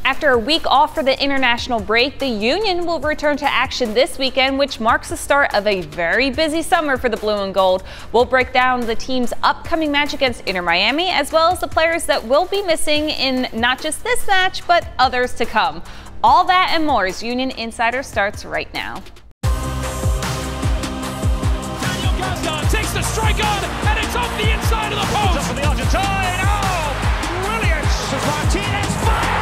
After a week off for the international break, the Union will return to action this weekend, which marks the start of a very busy summer for the Blue and Gold. We'll break down the team's upcoming match against Inter Miami, as well as the players that will be missing in not just this match, but others to come. All that and more as Union Insider starts right now. Takes the strike on, and it's off the inside of the post. Just for the Argentine. Oh, brilliant! Martinez fires.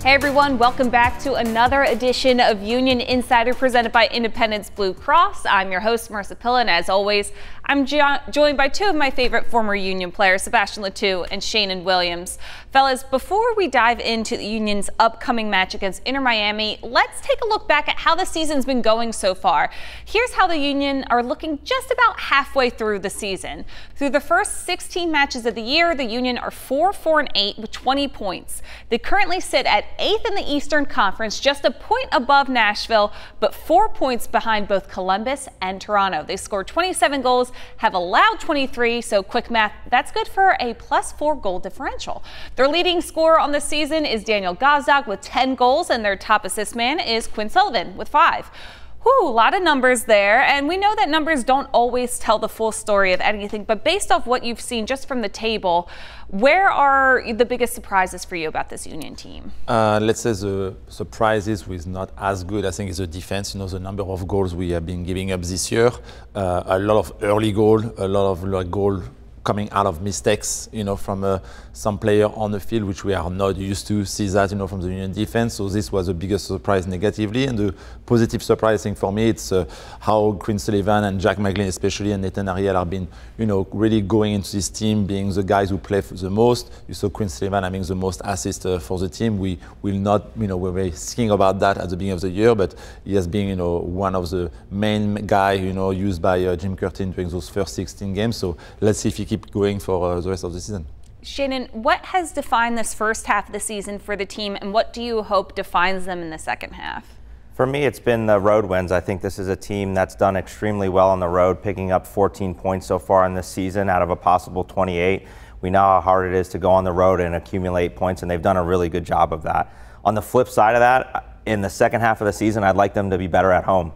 Hey everyone, welcome back to another edition of Union Insider presented by Independence Blue Cross. I'm your host, Marisa, and as always, I'm joined by two of my favorite former Union players, Sebastian Letou and Sheanon Williams. Fellas, before we dive into the Union's upcoming match against Inter Miami, let's take a look back at how the season's been going so far. Here's how the Union are looking just about halfway through the season. Through the first 16 matches of the year, the Union are 4-4-8 with 20 points. They currently sit at 8th in the Eastern Conference, just a point above Nashville, but 4 points behind both Columbus and Toronto. They scored 27 goals, have allowed 23, so quick math, that's good for a +4 goal differential. Their leading scorer on the season is Daniel Gazdag with 10 goals, and their top assist man is Quinn Sullivan with 5. Whew, a lot of numbers there, and we know that numbers don't always tell the full story of anything, but based off what you've seen just from the table, where are the biggest surprises for you about this Union team? Let's say the surprises was not as good. I think it's the defense, the number of goals we have been giving up this year. A lot of early goal, a lot of goal coming out of mistakes, from some player on the field, which we are not used to see that, from the Union defense. So this was the biggest surprise negatively. And the positive surprise, I think, for me, it's how Quinn Sullivan and Jack McGlynn, especially, and Nathan Ariel have been, really going into this team, being the guys who play the most. You saw Quinn Sullivan having the most assists for the team. We will not, we're very thinking about that at the beginning of the year, but he has been, one of the main guy, used by Jim Curtin during those first 16 games. So let's see if he keeps going for the rest of the season. Sheanon, what has defined this first half of the season for the team, and what do you hope defines them in the second half? For me, it's been the road wins. I think this is a team that's done extremely well on the road, picking up 14 points so far in this season out of a possible 28. We know how hard it is to go on the road and accumulate points, and they've done a really good job of that. On the flip side of that, in the second half of the season, I'd like them to be better at home.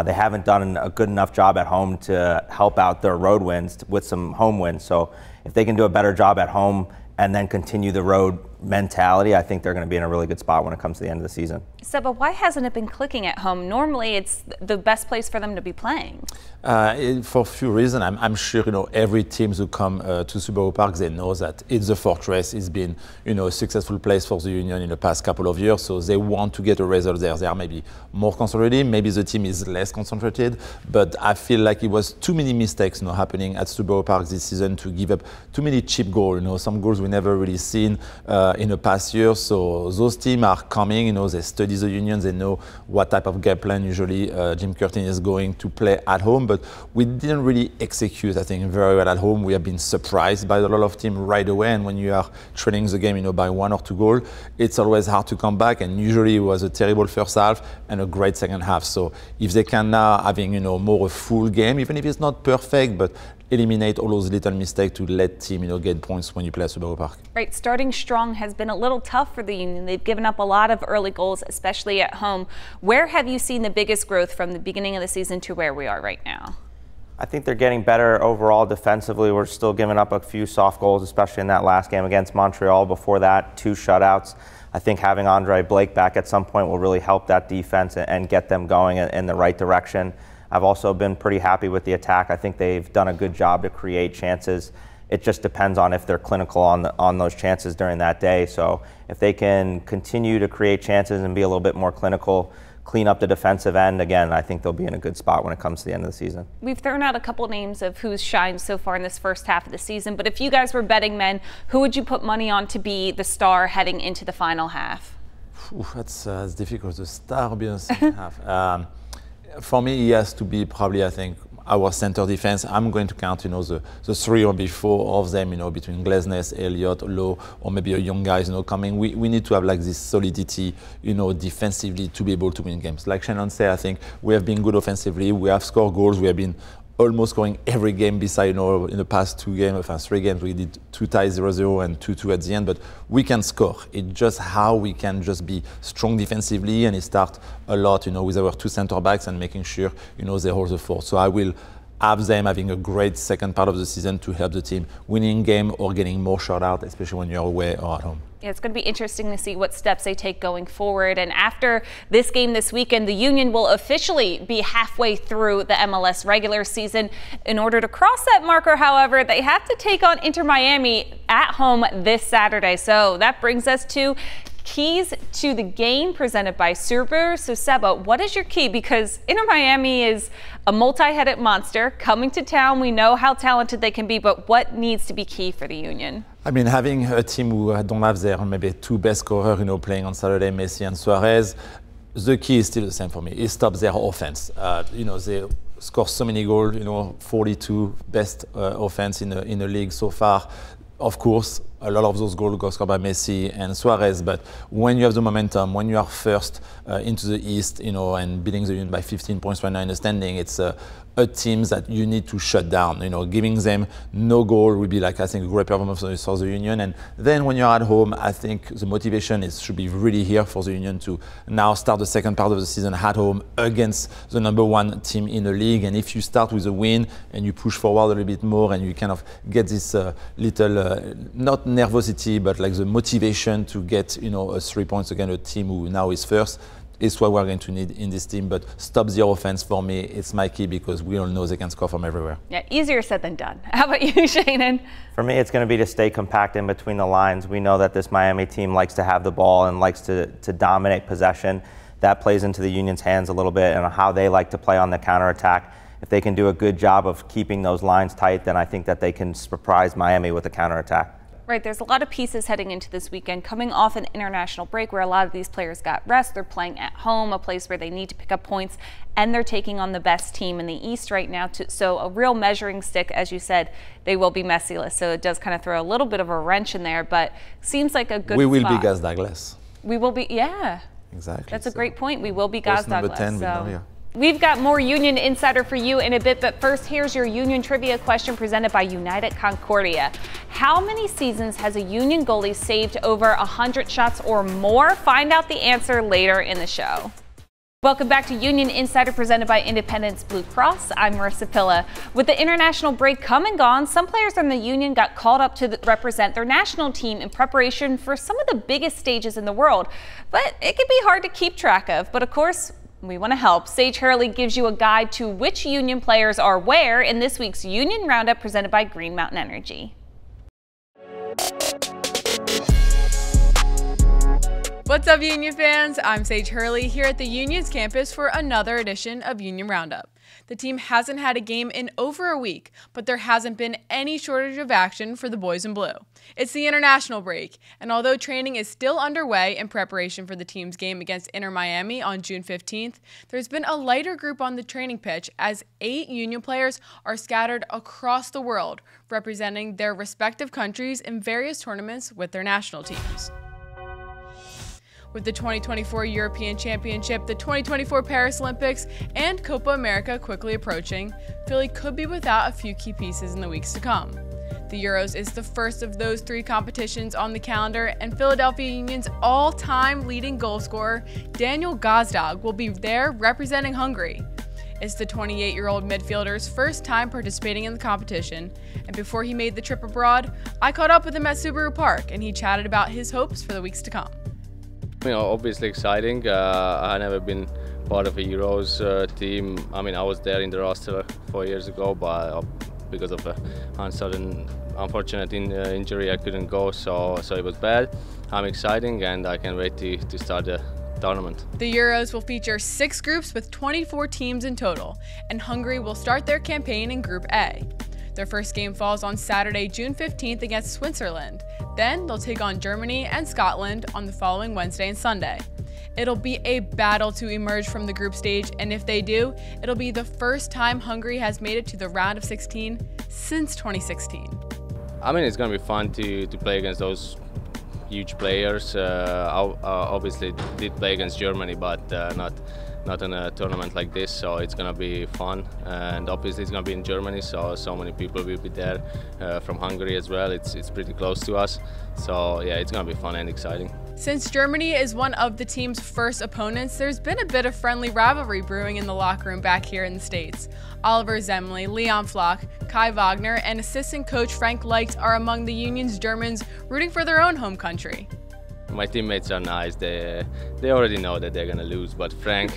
They haven't done a good enough job at home to help out their road wins with some home wins. So if they can do a better job at home and then continue the road mentality, I think they're going to be in a really good spot when it comes to the end of the season. Seba, why hasn't it been clicking at home? Normally, it's the best place for them to be playing. For a few reasons. I'm sure, every team who come to Subaru Park, they know that it's a fortress. It's been, a successful place for the Union in the past couple of years. So they want to get a result there. They are maybe more concentrated. Maybe the team is less concentrated. But I feel like it was too many mistakes, happening at Subaru Park this season to give up too many cheap goals. Some goals we never really seen in the past year. So those teams are coming, they study the Union, they know what type of game plan usually Jim Curtin is going to play at home, but we didn't really execute, I think, very well at home. We have been surprised by a lot of teams right away, and when you are trailing the game, by 1 or 2 goals, it's always hard to come back, and usually it was a terrible first half and a great second half. So if they can now having, more a full game, even if it's not perfect, but eliminate all those little mistakes to let team, get points when you play at Subaru Park. Right, starting strong has been a little tough for the Union. They've given up a lot of early goals, especially at home. Where have you seen the biggest growth from the beginning of the season to where we are right now? I think they're getting better overall defensively. We're still giving up a few soft goals, especially in that last game against Montreal. Before that, 2 shutouts. I think having Andre Blake back at some point will really help that defense and get them going in the right direction. I've also been pretty happy with the attack. I think they've done a good job to create chances. It just depends on if they're clinical on those chances during that day. So if they can continue to create chances and be a little bit more clinical, clean up the defensive end, again, I think they'll be in a good spot when it comes to the end of the season. We've thrown out a couple names of who's shined so far in this first half of the season, but if you guys were betting men, who would you put money on to be the star heading into the final half? That's difficult. The star being the second half. For me, he has to be probably, I think, our center defense. I'm going to count, the 3 or before of them, between Glesnes, Elliott, Lowe, or maybe a young guys, coming. We need to have like this solidity, defensively to be able to win games. Like Sheanon said, I think we have been good offensively. We have scored goals. We have been almost scoring every game beside, in the past 3 games, we did 2 ties 0-0 and 2-2 at the end, but we can score. It's just how we can just be strong defensively, and it starts a lot, with our 2 center backs and making sure, they hold the fort. So I will have them having a great second part of the season to help the team winning game or getting more shutout, especially when you're away or at home. Yeah, it's going to be interesting to see what steps they take going forward. And after this game this weekend, the Union will officially be halfway through the MLS regular season. In order to cross that marker, however, they have to take on Inter Miami at home this Saturday. So that brings us to keys to the game presented by Seba. So Seba, what is your key? Because Inter Miami is a multi-headed monster coming to town. We know how talented they can be, but what needs to be key for the Union? I mean, having a team who don't have their maybe 2 best scorers, playing on Saturday, Messi and Suarez, the key is still the same for me. It stops their offense. They score so many goals, 42 best offense in the league so far. Of course, a lot of those goals go scored by Messi and Suarez, but when you have the momentum, when you are first into the East, and beating the Union by 15 points right now in the standing, it's a team that you need to shut down. Giving them no goal would be I think, a great performance for the Union. And then when you're at home, I think the motivation should be really here for the Union to now start the second part of the season at home against the #1 team in the league. And if you start with a win and you push forward a little bit more and you kind of get this little, not nervosity, but the motivation to get, 3 points against a team who now is first, is what we're going to need in this team. But stop the offense for me, it's my key, because we all know they can score from everywhere. Yeah, easier said than done. How about you, Sheanon? For me, it's going to be to stay compact in between the lines. We know that this Miami team likes to have the ball and likes to dominate possession. That plays into the Union's hands a little bit and how they like to play on the counterattack. If they can do a good job of keeping those lines tight, then I think that they can surprise Miami with a counterattack. Right, there's a lot of pieces heading into this weekend, coming off an international break where a lot of these players got rest. They're playing at home, a place where they need to pick up points, and they're taking on the best team in the East right now. So a real measuring stick, as you said, they will be Messi-less. So it does kind of throw a little bit of a wrench in there, but seems like a good We will spot. be Gaz Douglas. We will be, yeah. Exactly. That's a great point. We will be Gaz Douglas. Number 10 We've got more Union Insider for you in a bit, but first, here's your Union trivia question presented by United Concordia. How many seasons has a Union goalie saved over 100 shots or more? Find out the answer later in the show. Welcome back to Union Insider presented by Independence Blue Cross. I'm Marisa. With the international break come and gone, some players in the Union got called up to represent their national team in preparation for some of the biggest stages in the world. But it can be hard to keep track of. But of course, we want to help. Sage Hurley gives you a guide to which Union players are where in this week's Union Roundup presented by Green Mountain Energy. What's up, Union fans? I'm Sage Hurley here at the Union's campus for another edition of Union Roundup. The team hasn't had a game in over a week, but there hasn't been any shortage of action for the boys in blue. It's the international break, and although training is still underway in preparation for the team's game against Inter Miami on June 15th, there's been a lighter group on the training pitch as 8 Union players are scattered across the world, representing their respective countries in various tournaments with their national teams. With the 2024 European Championship, the 2024 Paris Olympics, and Copa America quickly approaching, Philly could be without a few key pieces in the weeks to come. The Euros is the first of those 3 competitions on the calendar, and Philadelphia Union's all-time leading goal scorer, Daniel Gazdag, will be there representing Hungary. It's the 28-year-old midfielder's first time participating in the competition, and before he made the trip abroad, I caught up with him at Subaru Park, and he chatted about his hopes for the weeks to come. Obviously exciting. I never been part of a Euros team. I was there in the roster 4 years ago, but because of a sudden unfortunate injury, I couldn't go, so it was bad. I'm exciting, and I can't wait to start the tournament. The Euros will feature 6 groups with 24 teams in total, and Hungary will start their campaign in Group A. Their first game falls on Saturday, June 15th against Switzerland. Then they'll take on Germany and Scotland on the following Wednesday and Sunday. It'll be a battle to emerge from the group stage, and if they do, it'll be the first time Hungary has made it to the round of 16 since 2016. It's going to be fun to play against those huge players. I obviously did play against Germany, but not not in a tournament like this, so it's gonna be fun. And obviously it's gonna be in Germany, so many people will be there from Hungary as well. It's pretty close to us, so yeah, it's gonna be fun and exciting. Since Germany is one of the team's first opponents, there's been a bit of friendly rivalry brewing in the locker room back here in the States. Oliver Zemley, Leon Flock, Kai Wagner, and assistant coach Frank Leicht are among the Union's Germans rooting for their own home country. My teammates are nice. They already know that they're gonna lose, but Frank,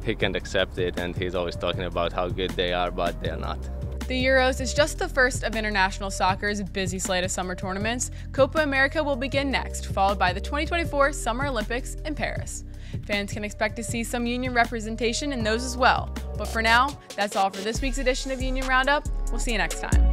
he can't accept it, and he's always talking about how good they are, but they're not. The Euros is just the first of international soccer's busy slate of summer tournaments. Copa America will begin next, followed by the 2024 Summer Olympics in Paris. Fans can expect to see some Union representation in those as well. But for now, that's all for this week's edition of Union Roundup. We'll see you next time.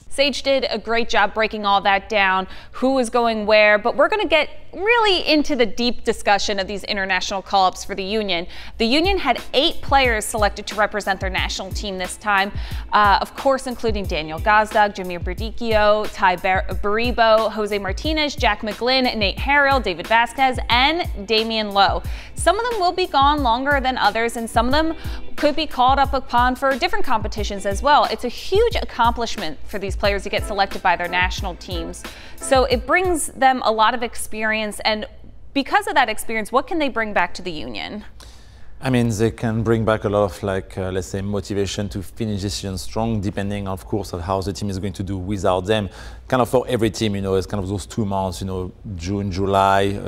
Sage did a great job breaking all that down, who is going where, but we're going to get really into the deep discussion of these international call-ups for the Union. The Union had 8 players selected to represent their national team this time, of course including Daniel Gazdag, Jamir Berdikio, Ty Baribo, Jose Martinez, Jack McGlynn, Nate Harrell, David Vasquez, and Damian Lowe. Some of them will be gone longer than others, and some of them could be called up upon for different competitions as well. It's a huge accomplishment for these players to get selected by their national teams. So it brings them a lot of experience, and because of that experience, what can they bring back to the Union? I mean, they can bring back a lot of, let's say, motivation to finish this season strong, depending, of course, on how the team is going to do without them. Kind of for every team, it's kind of those 2 months, June, July,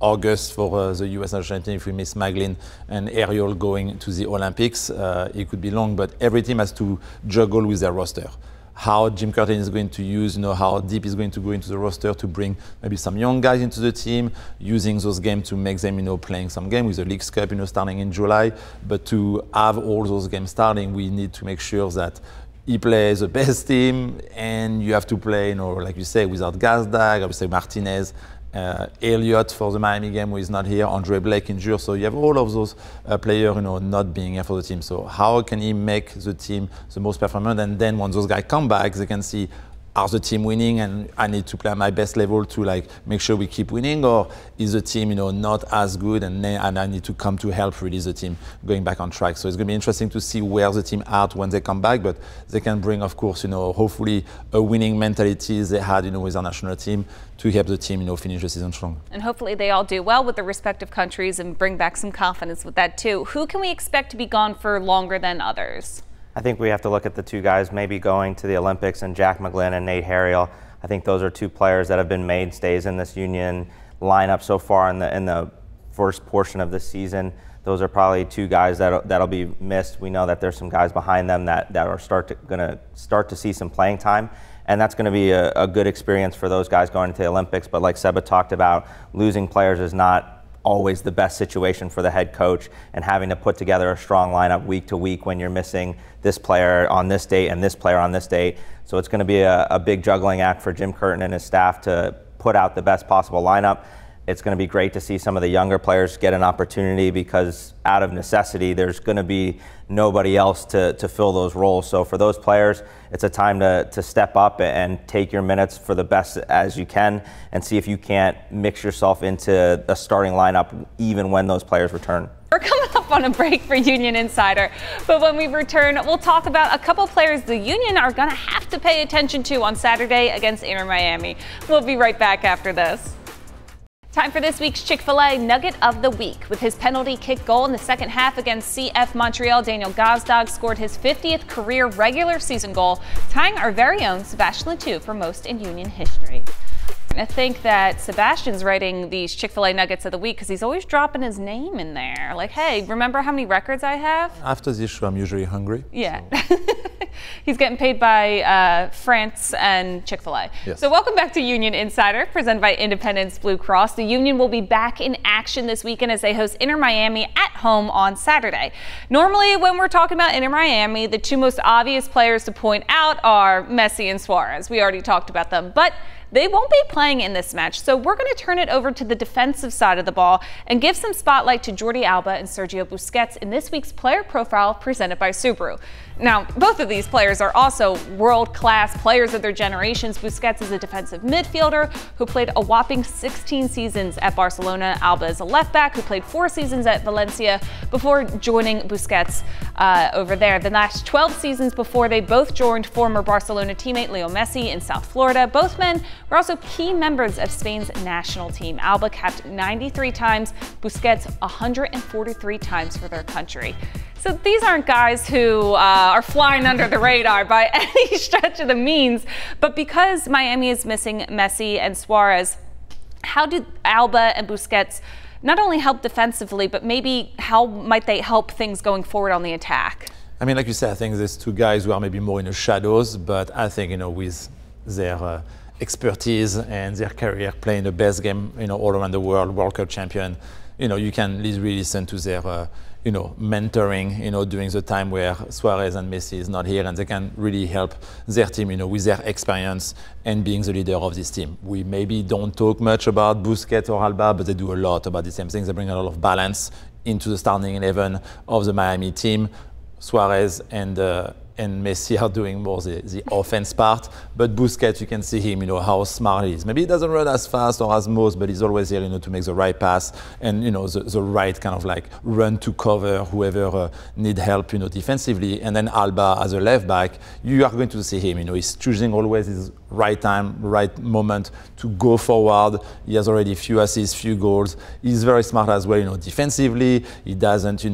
August for the US national team. If we miss Maglin and Ariel going to the Olympics, it could be long, but every team has to juggle with their roster. How Jim Curtin is going to use, how deep he's going to go into the roster to bring maybe some young guys into the team, using those games to make them, playing some game with the Leagues Cup, starting in July. But to have all those games starting, we need to make sure that he plays the best team, and you have to play, like you say, without Gazdag, I would say Martinez, Elliott for the Miami game who is not here, Andre Blake injured, so you have all of those players not being here for the team. So how can he make the team the most performant, and then when those guys come back, they can see, are the team winning and I need to play at my best level to make sure we keep winning, or is the team not as good and I need to come to help release the team going back on track. So it's going to be interesting to see where the team are when they come back, but they can bring, of course, hopefully a winning mentality they had with our national team to help the team finish the season strong. And hopefully they all do well with their respective countries and bring back some confidence with that too. Who can we expect to be gone for longer than others? I think we have to look at the 2 guys maybe going to the Olympics, and Jack McGlynn and Nate Harrell. I think those are 2 players that have been mainstays in this Union lineup so far in the first portion of the season. Those are probably 2 guys that'll be missed. We know that there's some guys behind them that are going to start to see some playing time, and that's going to be a good experience for those guys going to the Olympics. But like Seba talked about, losing players is not always the best situation for the head coach, and having to put together a strong lineup week to week when you're missing this player on this date and this player on this date. So it's going to be a big juggling act for Jim Curtin and his staff to put out the best possible lineup. It's going to be great to see some of the younger players get an opportunity, because out of necessity, there's going to be nobody else to fill those roles. So for those players, it's a time to step up and take your minutes for the best as you can, and see if you can't mix yourself into a starting lineup even when those players return. We're coming up on a break for Union Insider, but when we return, we'll talk about a couple players the Union are going to have to pay attention to on Saturday against Inter Miami. We'll be right back after this. Time for this week's Chick-fil-A Nugget of the Week. With his penalty kick goal in the second half against CF Montreal, Daniel Gazdag scored his 50th career regular season goal, tying our very own Sebastian Letou for most in Union history. I think that Sebastian's writing these Chick-fil-A Nuggets of the Week because he's always dropping his name in there. Like, hey, remember how many records I have? After this show, I'm usually hungry. Yeah. So. He's getting paid by France and Chick-fil-A. Yes. So welcome back to Union Insider, presented by Independence Blue Cross. The Union will be back in action this weekend as they host Inter Miami at home on Saturday. Normally, when we're talking about Inter Miami, the 2 most obvious players to point out are Messi and Suarez. We already talked about them, but they won't be playing in this match, so we're going to turn it over to the defensive side of the ball and give some spotlight to Jordi Alba and Sergio Busquets in this week's player profile presented by Subaru. Now, both of these players are also world-class players of their generations. Busquets is a defensive midfielder who played a whopping 16 seasons at Barcelona. Alba is a left-back who played 4 seasons at Valencia before joining Busquets over there. The last 12 seasons before, they both joined former Barcelona teammate Leo Messi in South Florida. Both men were also key members of Spain's national team. Alba capped 93 times, Busquets 143 times for their country. So these aren't guys who are flying under the radar by any stretch of the means, but because Miami is missing Messi and Suarez, how do Alba and Busquets not only help defensively, but maybe how might they help things going forward on the attack? I mean, like you said, I think there's 2 guys who are maybe more in the shadows, but I think, with their expertise and their career playing the best game, all around the world, World Cup champion, you can really listen to their mentoring, during the time where Suarez and Messi is not here, and they can really help their team, with their experience and being the leader of this team. We maybe don't talk much about Busquets or Alba, but they do a lot about the same things. They bring a lot of balance into the starting 11 of the Miami team. Suarez and Messi are doing more the offense part, but Busquets, you can see him, how smart he is. Maybe he doesn't run as fast or as most, but he's always here, to make the right pass and, the right kind of like run to cover whoever need help, defensively. And then Alba as a left back, you are going to see him, he's choosing always his right time, right moment to go forward. He has already few assists, few goals. He's very smart as well, defensively. He doesn't,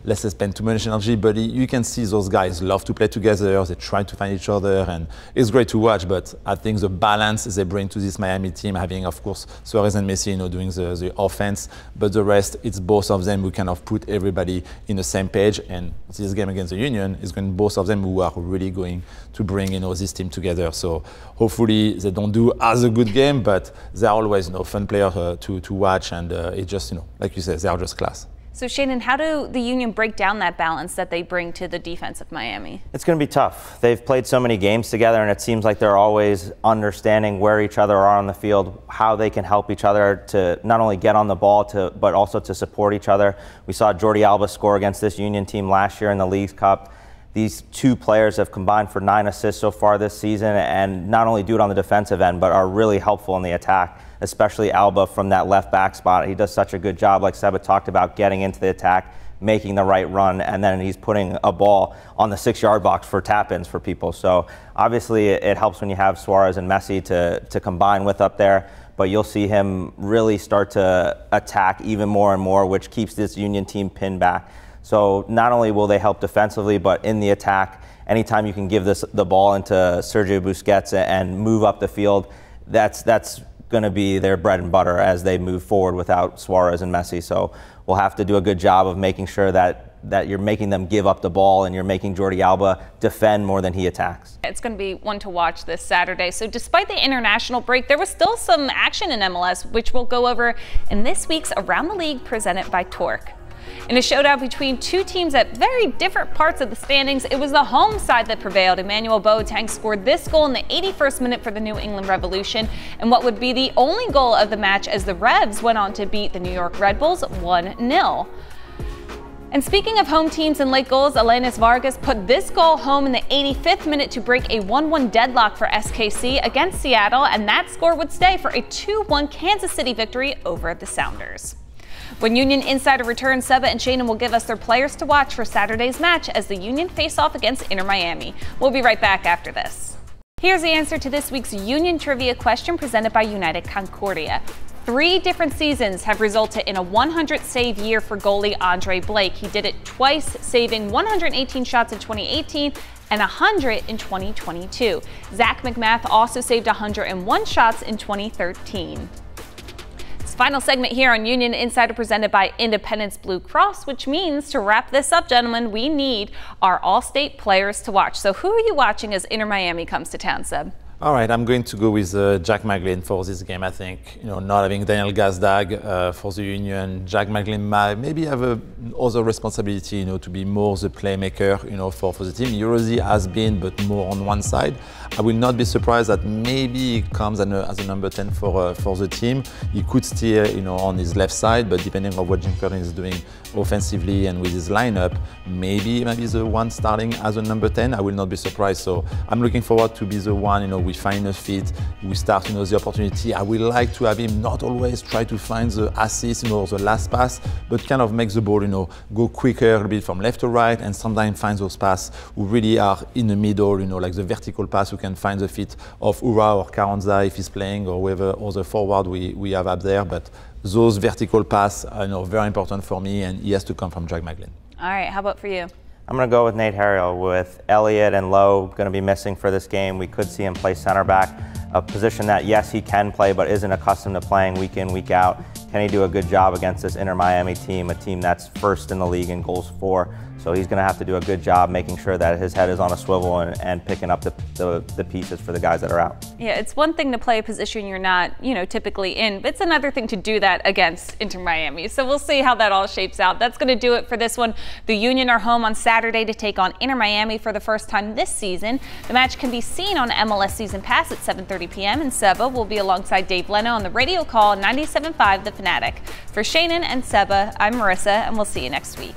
let's say spend too much energy, but you can see those guys love to play together. They try to find each other, and it's great to watch. But I think the balance they bring to this Miami team, having of course Suarez and Messi, doing the offense, but the rest, it's both of them who kind of put everybody in the same page. And this game against the Union is going both of them who are really going to bring this team together. So hopefully they don't do as a good game, but they're always fun player to watch, and it just like you said, they are just class. So Sheanon, how do the Union break down that balance that they bring to the defense of Miami? It's going to be tough. They've played so many games together, and it seems like they're always understanding where each other are on the field, how they can help each other to not only get on the ball, but also to support each other. We saw Jordi Alba score against this Union team last year in the Leagues Cup. These 2 players have combined for 9 assists so far this season, and not only do it on the defensive end, but are really helpful in the attack, especially Alba from that left back spot. He does such a good job, like Seba talked about, getting into the attack, making the right run, and then he's putting a ball on the 6-yard box for tap-ins for people. So obviously it helps when you have Suarez and Messi to combine with up there, but you'll see him really start to attack even more and more, which keeps this Union team pinned back. So not only will they help defensively, but in the attack, anytime you can give the ball into Sergio Busquets and move up the field, that's going to be their bread and butter as they move forward without Suarez and Messi. So we'll have to do a good job of making sure that you're making them give up the ball and you're making Jordi Alba defend more than he attacks. It's going to be one to watch this Saturday. So despite the international break, there was still some action in MLS, which we'll go over in this week's Around the League presented by Torque. In a showdown between 2 teams at very different parts of the standings, it was the home side that prevailed. Emmanuel Boateng scored this goal in the 81st minute for the New England Revolution, and what would be the only goal of the match as the Revs went on to beat the New York Red Bulls 1-0. And speaking of home teams and late goals, Elenis Vargas put this goal home in the 85th minute to break a 1-1 deadlock for SKC against Seattle, and that score would stay for a 2-1 Kansas City victory over the Sounders. When Union Insider returns, Seba and Sheanon will give us their players to watch for Saturday's match as the Union face off against Inter Miami. We'll be right back after this. Here's the answer to this week's Union trivia question presented by United Concordia. 3 different seasons have resulted in a 100-save year for goalie Andre Blake. He did it twice, saving 118 shots in 2018 and 100 in 2022. Zach McMath also saved 101 shots in 2013. Final segment here on Union Insider presented by Independence Blue Cross, which means to wrap this up, gentlemen, we need our all-state players to watch. So who are you watching as Inter Miami comes to town, Seb? All right, I'm going to go with Jack McGlynn for this game. I think, not having Daniel Gazdag for the Union, Jack McGlynn might maybe have other responsibility, to be more the playmaker, for the team. He already has been, but more on one side. I will not be surprised that maybe he comes as a number 10 for the team. He could steer, on his left side, but depending on what Jim Curtin is doing offensively and with his lineup, maybe the one starting as a number 10. I will not be surprised. So I'm looking forward to be the one, we find a fit, we start, the opportunity. I would like to have him not always try to find the assist, or the last pass, but kind of make the ball, go quicker a little bit from left to right, and sometimes find those passes who really are in the middle, like the vertical pass who can find the fit of Ura or Carranza if he's playing, or whoever other forward we have up there. But those vertical passes are very important for me, and he has to come from Jack McGlynn. All right, how about for you? I'm going to go with Nate Harriel. With Elliott and Lowe going to be missing for this game, we could see him play center back, a position that, yes, he can play, but isn't accustomed to playing week in, week out. Can he do a good job against this Inter Miami team, a team that's first in the league in goals for? So he's going to have to do a good job making sure that his head is on a swivel and picking up the pieces for the guys that are out. Yeah, it's one thing to play a position you're not, typically in, but it's another thing to do that against Inter Miami. So we'll see how that all shapes out. That's going to do it for this one. The Union are home on Saturday to take on Inter Miami for the first time this season. The match can be seen on MLS Season Pass at 7:30 p.m. and Seba will be alongside Dave Leno on the radio call 97.5 The Fanatic. For Sheanon and Seba, I'm Marissa, and we'll see you next week.